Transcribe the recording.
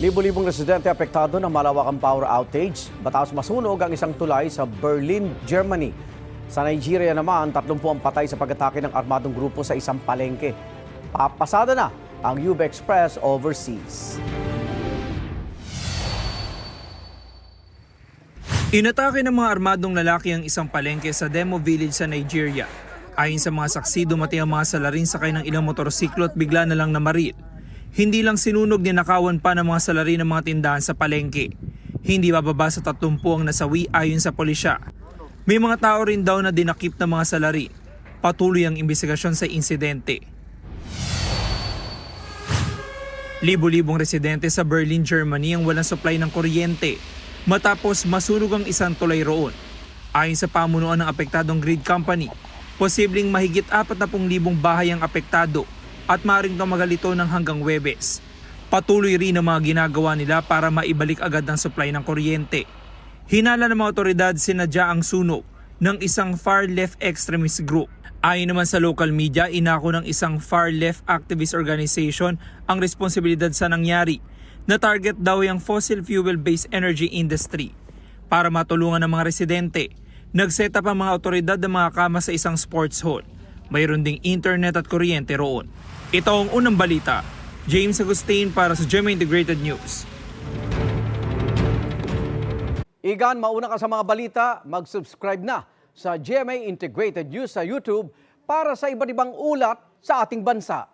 Libo-libong residente apektado ng malawakang power outage matapos masunog ang isang tulay sa Berlin, Germany. Sa Nigeria naman, 30 ang patay sa pag-atake ng armadong grupo sa isang palengke. Papasada na ang UB Express overseas. Inatake ng mga armadong lalaki ang isang palengke sa Demo Village sa Nigeria. Ayon sa mga saksi, dumating ang mga salarin sakay ng ilang motorsiklo at bigla na lang namaril. Hindi lang sinunog, ninakawan pa ng mga salarin ng mga tindahan sa palengke. Hindi bababa sa 30 ang nasawi ayon sa pulisya. May mga tao rin daw na dinakip ng mga salarin. Patuloy ang investigasyon sa insidente. Libo-libong residente sa Berlin, Germany ang walang supply ng kuryente matapos masunog ang isang tulay roon. Ayon sa pamunuan ng apektadong grid company, posibleng mahigit 40,000 bahay ang apektado at maaaring tumagal ito ng hanggang Huwebes. Patuloy rin ang mga ginagawa nila para maibalik agad ang supply ng kuryente. Hinala ng mga otoridad sinadya ang sunog ng isang far-left extremist group. Ayon naman sa local media, inako ng isang far-left activist organization ang responsibilidad sa nangyari, na target daw yung fossil fuel-based energy industry. Para matulungan ng mga residente, nag-set up ang mga otoridad ng mga kama sa isang sports hall. Mayroon ding internet at kuryente roon. Ito ang unang balita. James Agustin para sa GMA Integrated News. Igan, mauna ka sa mga balita, mag-subscribe na sa GMA Integrated News sa YouTube para sa iba't ibang ulat sa ating bansa.